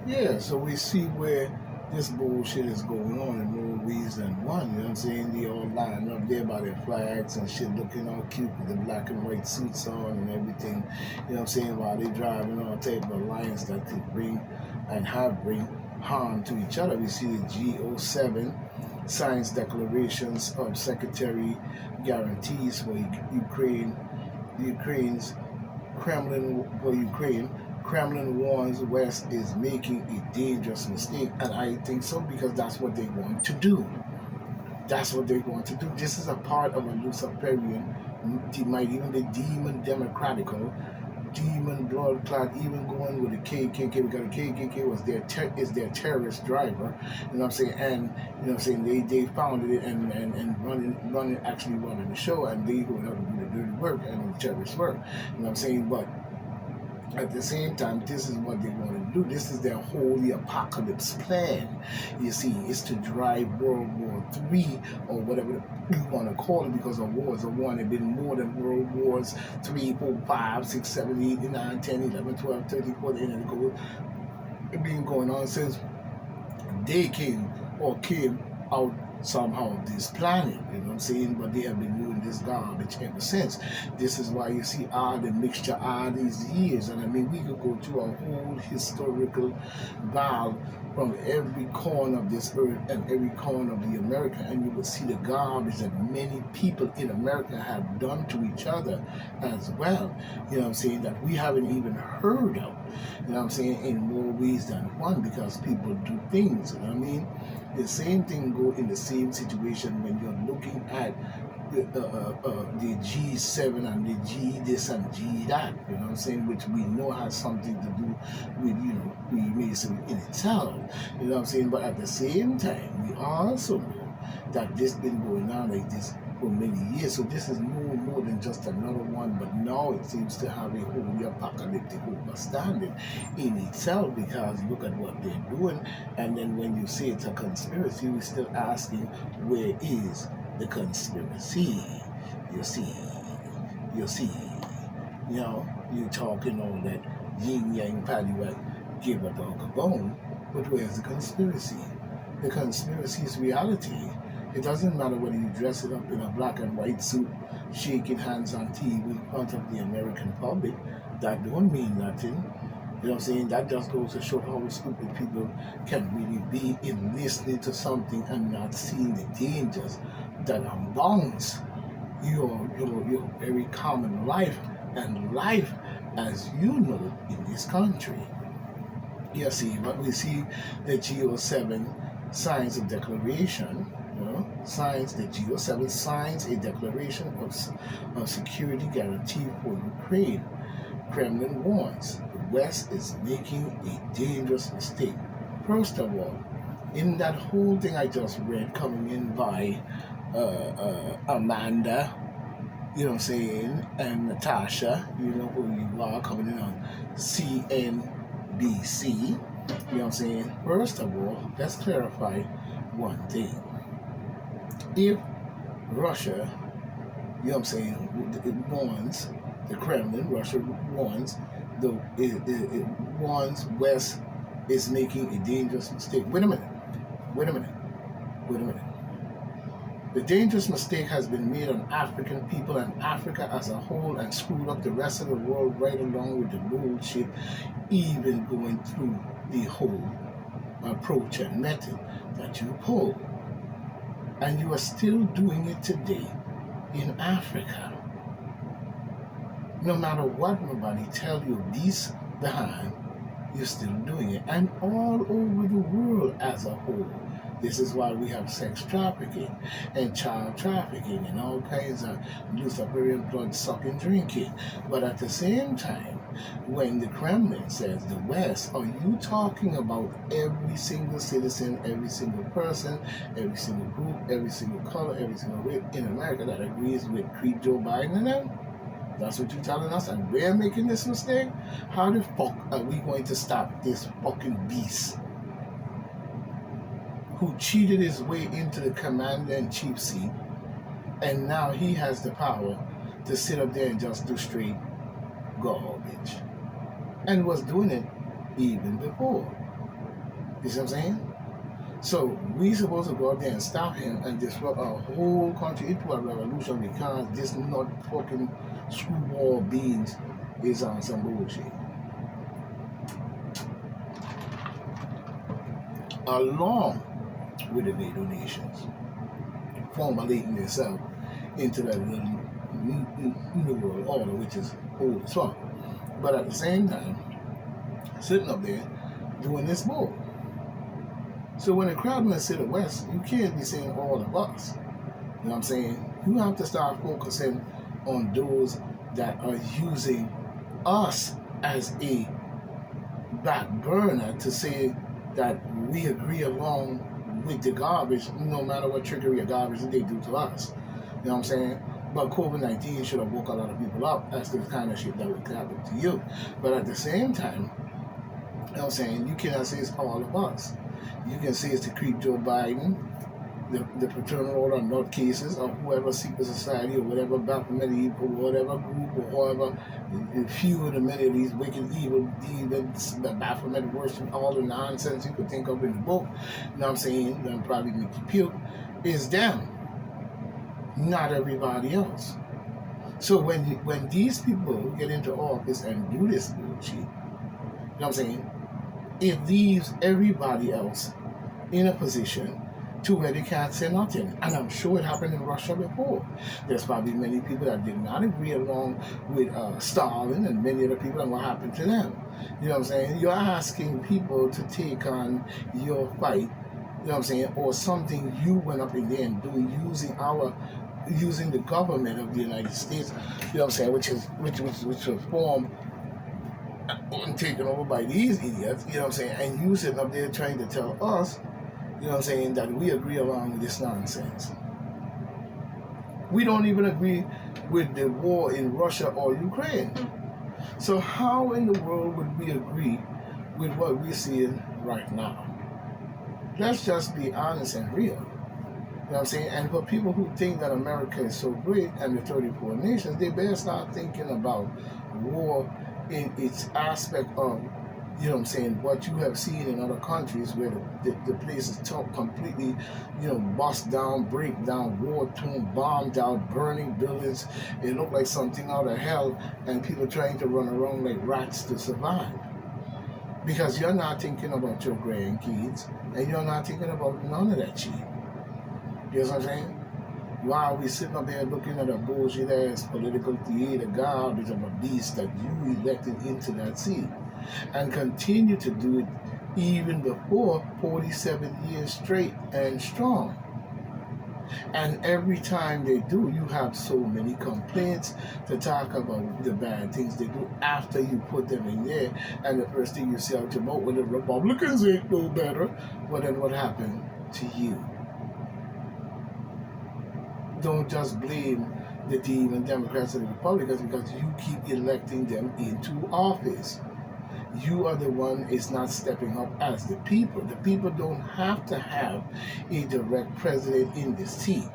Yeah, so we see where this bullshit is going on in more ways than one. You know what I'm saying? They all lying up there by their flags and shit, looking all cute with the black and white suits on and everything. You know what I'm saying? While they driving all type of lines that could bring and have bring harm to each other. We see the G07 signs declarations of secretary guarantees for Ukraine's Kremlin for Ukraine. Kremlin warns West is making a dangerous mistake, and I think so because that's what they want to do. That's what they want to do. This is a part of a Luciferian, it might even be demon democratical, demon blood clot, even going with the KKK because the KKK was is their terrorist driver. You know what I'm saying? And you know what I'm saying, they founded it and actually running the show, and they go out to do the dirty work and the terrorist work. You know what I'm saying? But at the same time, this is what they want to do. This is their holy apocalypse plan. You see, it's to drive World War III or whatever you want to call it, because a war is a war, and there have been more than World Wars 3, 4, 5, 6, 7, 8, 9, 10, 11, 12, 13, 14, and it's been going on since they came out somehow of this planet, you know what I'm saying? But they have been doing this garbage ever since. This is why you see all the mixture all these years. And I mean, we could go through a whole historical valve from every corner of this earth and every corner of the America, and you will see the garbage that many people in America have done to each other as well. You know what I'm saying? That we haven't even heard of. You know what I'm saying? In more ways than one, because people do things. You know what I mean? The same thing go in the same situation when you're looking at the G7 and the G this and G that, you know what I'm saying, which we know has something to do with, you know, Freemasonry in itself, you know what I'm saying, but at the same time, we also know that this been going on like this for many years, so this is no more than just another one, but now it seems to have a wholly apocalyptic understanding in itself, because look at what they're doing, and then when you say it's a conspiracy, we're still asking, where is the conspiracy? You see, you know, you talking all that yin yang paddywhack, give a dog a bone, but where's the conspiracy? The conspiracy is reality. It doesn't matter whether you dress it up in a black and white suit, shaking hands on TV in front of the American public. That don't mean nothing. You know what I'm saying? That just goes to show how stupid people can really be in listening to something and not seeing the dangers that abounds your very common life and life as you know in this country. You see, but we see the G07 signs a declaration. You know, the G07 signs a declaration of security guarantee for Ukraine. Kremlin warns the West is making a dangerous mistake. First of all, in that whole thing I just read coming in by Amanda, you know what I'm saying, and Natasha, you know who you are, coming in on CNBC, you know what I'm saying. First of all, let's clarify one thing. If Russia, you know what I'm saying, it warns the Kremlin, Russia warns it warns West is making a dangerous mistake. Wait a minute. The dangerous mistake has been made on African people and Africa as a whole, and screwed up the rest of the world right along with the bullshit, even going through the whole approach and method that you pull. And you are still doing it today in Africa. No matter what nobody tell you this behind, you're still doing it. And all over the world as a whole. This is why we have sex trafficking and child trafficking and all kinds of Luciferian blood sucking drinking. But at the same time, when the Kremlin says the West, are you talking about every single citizen, every single person, every single group, every single color, every single race in America that agrees with Creep Joe Biden and them? That's what you're telling us, and we're making this mistake? How the fuck are we going to stop this fucking beast who cheated his way into the commander-in-chief seat, and now he has the power to sit up there and just do straight garbage, and was doing it even before? You see what I'm saying? So we supposed to go out there and stop him and disrupt our whole country into a revolution because this not fucking screwball beans is on some bullshit. Along with the NATO nations, formulating themselves into that little new world order, which is old as fuck. But at the same time, sitting up there doing this bull. So when the crowdmen sit at West, you can't be saying all of us. You know what I'm saying? You have to start focusing on those that are using us as a back burner to say that we agree along with the garbage, no matter what trickery or garbage they do to us. You know what I'm saying? But COVID-19 should have woke a lot of people up as to the kind of shit that would happen to you. But at the same time, you know what I'm saying, you cannot say it's all of us. You can say it's to creep Joe Biden, the fraternal order nutcases, or whoever secret society or whatever Baphomet or whatever group or whoever, a few of the many of these wicked evil demons, the Baphomet worship, all the nonsense you could think of in the book, you know what I'm saying, that probably make you puke, is them, not everybody else. So when these people get into office and do this bullshit, you know what I'm saying, it leaves everybody else in a position to where they can't say nothing. And I'm sure it happened in Russia before. There's probably many people that did not agree along with Stalin and many other people and what happened to them. You know what I'm saying? You're asking people to take on your fight, you know what I'm saying, or something you went up in there and do using the government of the United States, you know what I'm saying, which was formed and taken over by these idiots, you know what I'm saying, and you sitting up there trying to tell us, you know what I'm saying, that we agree along with this nonsense. We don't even agree with the war in Russia or Ukraine. So how in the world would we agree with what we're seeing right now? Let's just be honest and real. You know what I'm saying? And for people who think that America is so great and the 34 nations, they better start thinking about war in its aspect of, you know what I'm saying, what you have seen in other countries where the place is completely, you know, bust down, break down, war-torn, bombed out, burning buildings. It looked like something out of hell, and people trying to run around like rats to survive. Because you're not thinking about your grandkids, and you're not thinking about none of that shit. You know what I'm saying? While we sitting up here looking at a bullshit ass political theater garbage of a beast that you elected into that seat, and continue to do it even before 47 years straight and strong. And every time they do, you have so many complaints to talk about the bad things they do after you put them in there. And the first thing you say out your mouth, when the Republicans ain't no better, well then what happened to you? Don't just blame the demon Democrats and the Republicans because you keep electing them into office. You are the one is not stepping up as the people. The people don't have to have a direct president in the seat.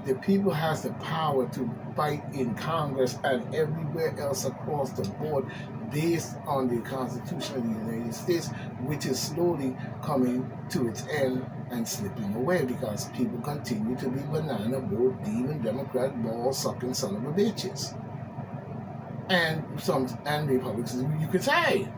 The people has the power to fight in Congress and everywhere else across the board based on the Constitution of the United States, which is slowly coming to its end and slipping away because people continue to be banana boat, demon, Democrat, ball sucking son of a bitches. And Republicans, you could say.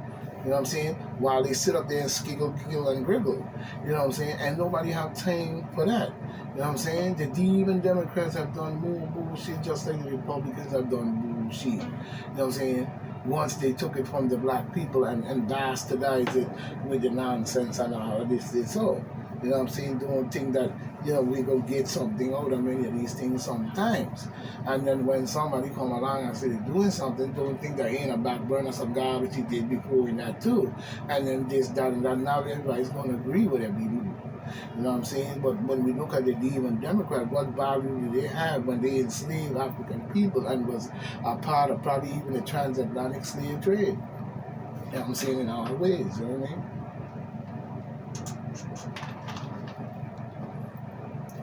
You know what I'm saying? While they sit up there and giggle and griggle. You know what I'm saying? And nobody have time for that. You know what I'm saying? The even Democrats have done more bullshit just like the Republicans have done bullshit. You know what I'm saying? Once they took it from the black people and bastardized it with the nonsense and all this. So, you know what I'm saying? Don't think that, you know, we're going to get something out of many of these things sometimes. And then when somebody come along and say they're doing something, don't think that ain't a back burner, some garbage he did before in that too. And then this, that, and that. Now everybody's going to agree with every move. You know what I'm saying? But when we look at the demon Democrat, what value do they have when they enslaved African people and was a part of probably even the transatlantic slave trade? You know what I'm saying? In all the ways, you know what I mean?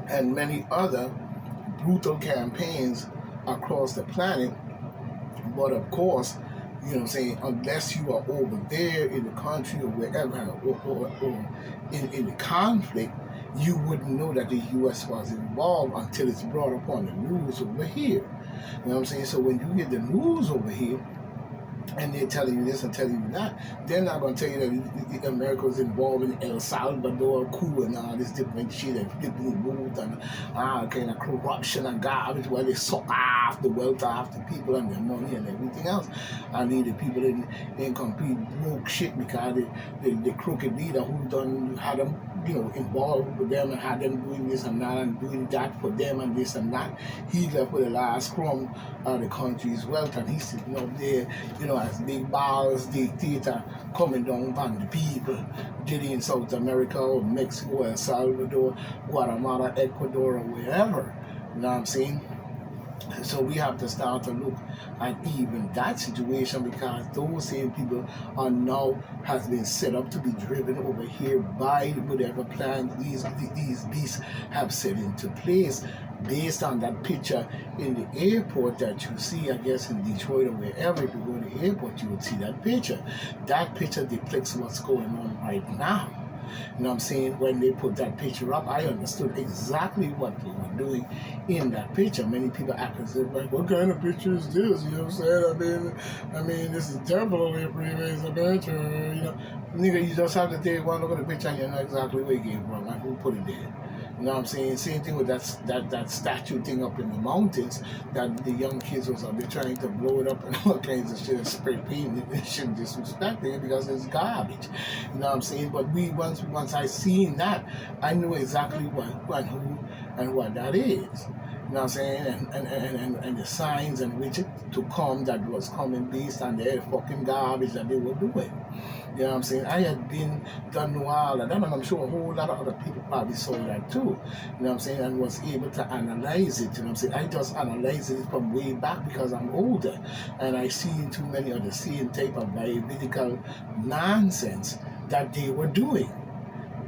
And many other brutal campaigns across the planet. But of course, You know what I'm saying? Unless you are over there in the country or wherever, or in the conflict, you wouldn't know that the U.S. was involved until it's brought up on the news over here. You know what I'm saying? So when you get the news over here, and they're telling you this and telling you that, they're not going to tell you that America was involved in El Salvador coup and all this different shit and flipping the booth and all kind of corruption and garbage where they suck off the wealth off the people and their money and everything else. And the people in complete broke shit because the crooked leader who done had them, you know, involved with them and had them doing this and that and doing that for them and this and that. He left with the last crumb of the country's wealth, and he's sitting up there, you know, as big balls dictator coming down on the people, did he in South America or Mexico, El Salvador, Guatemala, Ecuador, or wherever. You know what I'm saying? So we have to start to look at even that situation, because those same people are now has been set up to be driven over here by whatever plans these beasts have set into place, based on that picture in the airport that you see, I guess in Detroit or wherever. If you go to the airport, you would see that picture. That picture depicts what's going on right now. You know what I'm saying? When they put that picture up, I understood exactly what they were doing in that picture. Many people act as if, like, what kind of picture is this? You know what I'm saying? I mean, this is definitely a previous picture. You know, nigga, you just have to take one look at the picture and you know exactly where it came from and who put it there. You know what I'm saying? Same thing with that statue thing up in the mountains that the young kids was up there trying to blow it up and all kinds of shit and spray paint it and shit, disrespecting it because it's garbage. You know what I'm saying? But once I seen that, I knew exactly what and who and what that is. You know what I'm saying? And the signs and which to come that was coming based on the fucking garbage that they were doing. You know what I'm saying? I had done all of that, and I'm sure a whole lot of other people probably saw that too. You know what I'm saying? And was able to analyze it. You know what I'm saying? I just analyzed it from way back because I'm older, and I seen too many of the same type of biblical nonsense that they were doing.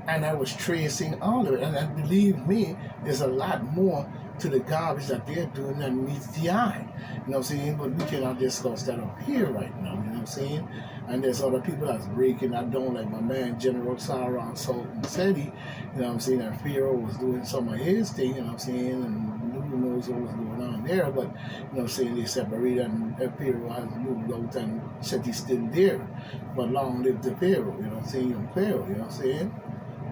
And I was tracing all of it. And believe me, there's a lot more to the garbage that they're doing than meets the eye. You know what I'm saying? But we cannot discuss that up here right now. You know what I'm saying? And there's other people that's breaking that down, like my man General Saron Sultan said he, you know what I'm saying, that Pharaoh was doing some of his thing, you know what I'm saying, and who knows what was going on there, but, you know what I'm saying, they separated and Pharaoh has moved out and said he's still there. But long live the Pharaoh, you know what I'm saying, young Pharaoh, you know what I'm saying?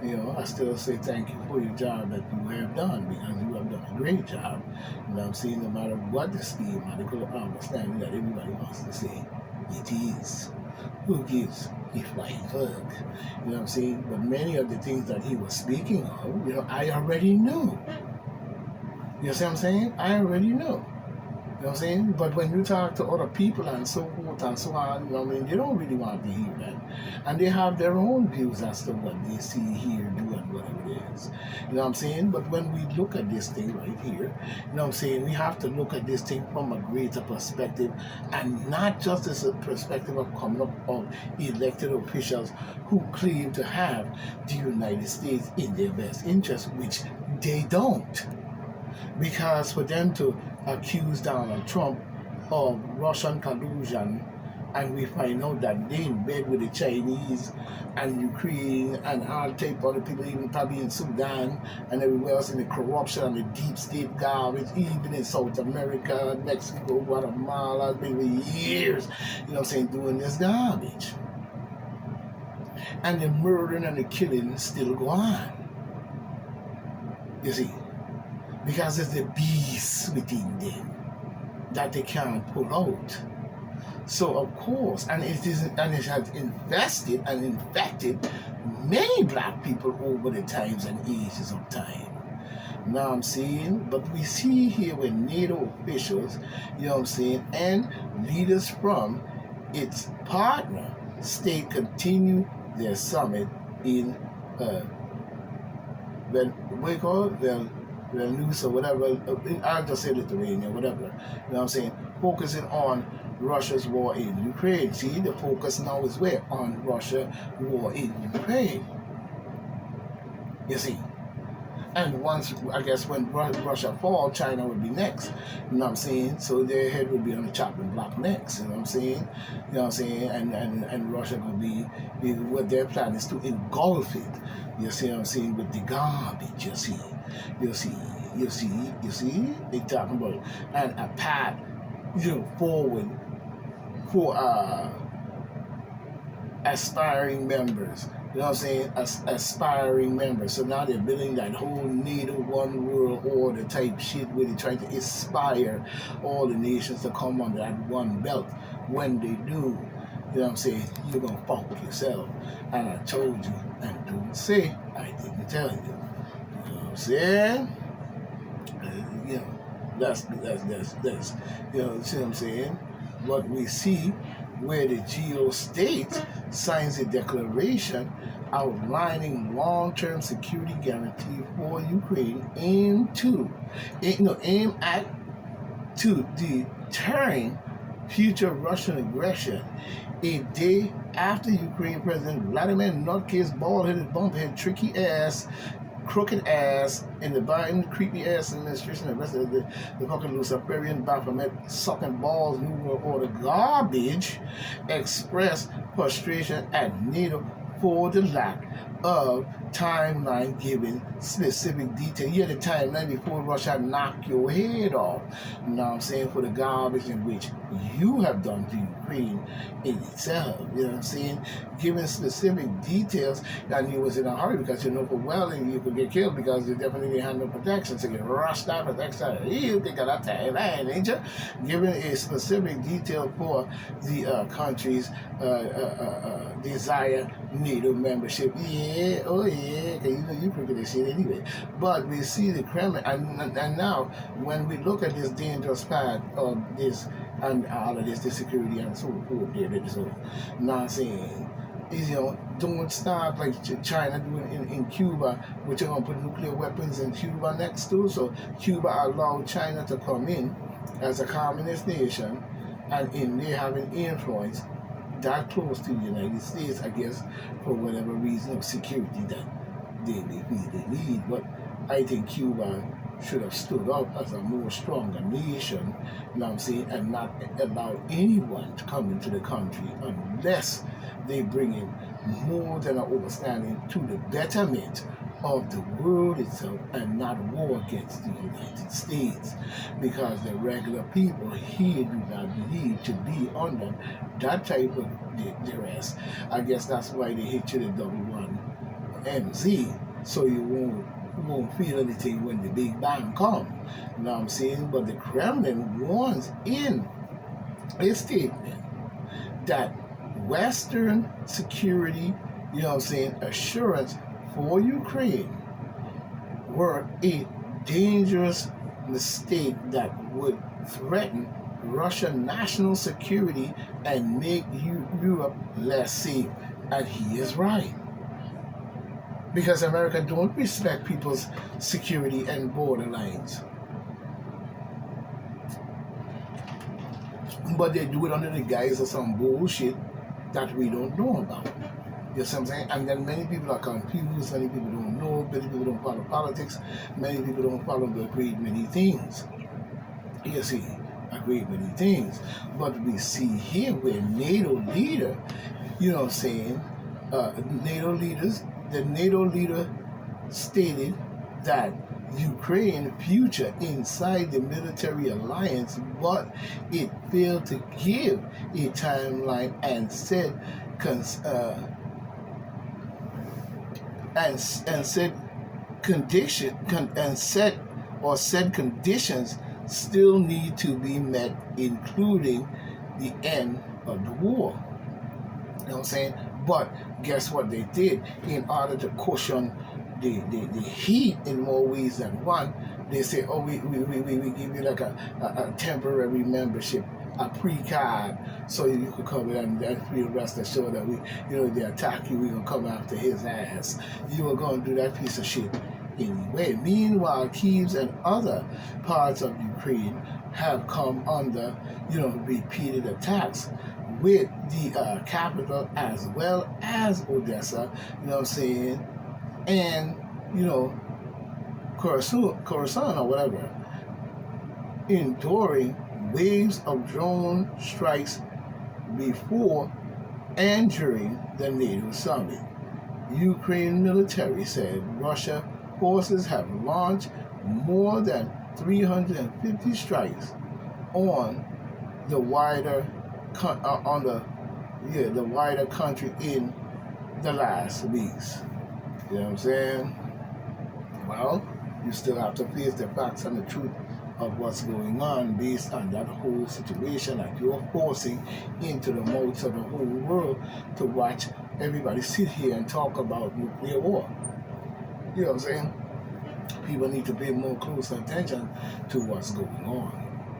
You know, I still say thank you for your job that you have done, because you have done a great job. You know what I'm saying? No matter what the scheme, I could understand that everybody wants to say, it is. Who gives a flying fuck? You know what I'm saying? But many of the things that he was speaking of, you know, I already knew. You see what I'm saying? I already knew. You know what I'm saying? But when you talk to other people and so forth and so on, you know what I mean, they don't really want to hear that. And they have their own views as to what they see, hear, do, and whatever it is. You know what I'm saying? But when we look at this thing right here, you know what I'm saying, we have to look at this thing from a greater perspective, and not just as a perspective of coming up of elected officials who claim to have the United States in their best interest, which they don't. Because for them to accuse Donald Trump of Russian collusion, and we find out that they in bed with the Chinese and Ukraine and all type of other people, even probably in Sudan and everywhere else, in the corruption and the deep state garbage, even in South America, Mexico, Guatemala, maybe years, you know what I'm saying, doing this garbage. And the murdering and the killing still go on. You see? Because it's the beast within them that they can't pull out. So of course, and it has infested and infected many black people over the times and ages of time. Now I'm saying, but we see here when NATO officials, you know what I'm saying, and leaders from its partner state continue their summit in Vilnius or whatever, I'll just say Lithuania, whatever, you know what I'm saying, focusing on Russia's war in Ukraine. See, the focus now is where? On Russia war in Ukraine. You see. And once, I guess, when Russia fall, China would be next. You know what I'm saying? So their head would be on the chopping block next. You know what I'm saying? You know what I'm saying? And Russia will be what their plan is to engulf it. You see what I'm saying? With the garbage, you see. They talking about it. And a path, forward for aspiring members. You know what I'm saying? Aspiring members. So now they're building that whole NATO one world order type shit where they're trying to inspire all the nations to come under that one belt. When they do, you know what I'm saying, you're going to fuck with yourself. And I told you, and don't say I didn't tell you. You know what I'm saying? That's you know, see what I'm saying? What we see where the geo-state signs a declaration outlining long-term security guarantee for Ukraine aim at to deterring future Russian aggression. A day after Ukraine President Vladimir Nutcase, bald-headed, bump-head, tricky ass, crooked ass, and the Biden creepy ass administration arrested the fucking Luciferian Baphomet sucking balls, New World Order garbage, expressed frustration at NATO for the lack of timeline giving specific detail. Yeah, the timeline before Russia knock your head off. You know what I'm saying? For the garbage in which you have done to Ukraine in itself. You know what I'm saying? Giving specific details, and you was in a hurry because you know for well and you could get killed because you definitely had no protection. So you rushed out of extra. You think of that timeline, ain't you? Giving a specific detail for the country's desire NATO membership. Yeah, oh yeah, because you know you crooked this shit anyway. But we see the Kremlin, and now when we look at this dangerous path of this and all of this, the security and so forth, there, so nonsense. Is, don't start like China doing in Cuba, which are going to put nuclear weapons in Cuba next to. So Cuba allowed China to come in as a communist nation, and in there having influence that close to the United States, I guess, for whatever reason of security that they need. But I think Cuba should have stood up as a more stronger nation, you know what I'm saying, and not allow anyone to come into the country unless they bring in more than an understanding to the betterment of the world itself and not war against the United States, because the regular people here do not need to be under that type of duress. I guess that's why they hit you the double-one MZ, so you won't feel anything when the big bang come. You know what I'm saying? But the Kremlin warns in a statement that Western security, you know what I'm saying, assurance for Ukraine were a dangerous mistake that would threaten Russian national security and make Europe less safe. And he is right. Because America don't respect people's security and border lines. But they do it under the guise of some bullshit that we don't know about. You see what I'm saying? And then many people are confused, many people don't know, many people don't follow politics, many people don't follow the great many things. You see, a great many things. But we see here where NATO leader, you know what I'm saying, the NATO leader stated that Ukraine future inside the military alliance, but it failed to give a timeline and said said conditions still need to be met, including the end of the war. You know what I'm saying? But guess what they did? In order to cushion the heat in more ways than one, they say, oh, we give you like a temporary membership, a pre-card, so you could come in and feel rest assured that if they attack you, we're going to come after his ass. You were going to do that piece of shit anyway. Meanwhile, Kyiv and other parts of Ukraine have come under, repeated attacks with the capital as well as Odessa, you know what I'm saying? And, Khorasan or whatever, enduring waves of drone strikes before and during the NATO summit. Ukraine military said Russia forces have launched more than 350 strikes on the wider the wider country in the last weeks. You know what I'm saying? Well, you still have to face the facts and the truth of what's going on based on that whole situation that you're forcing into the mouths of the whole world to watch everybody sit here and talk about nuclear war. You know what I'm saying? People need to pay more close attention to what's going on.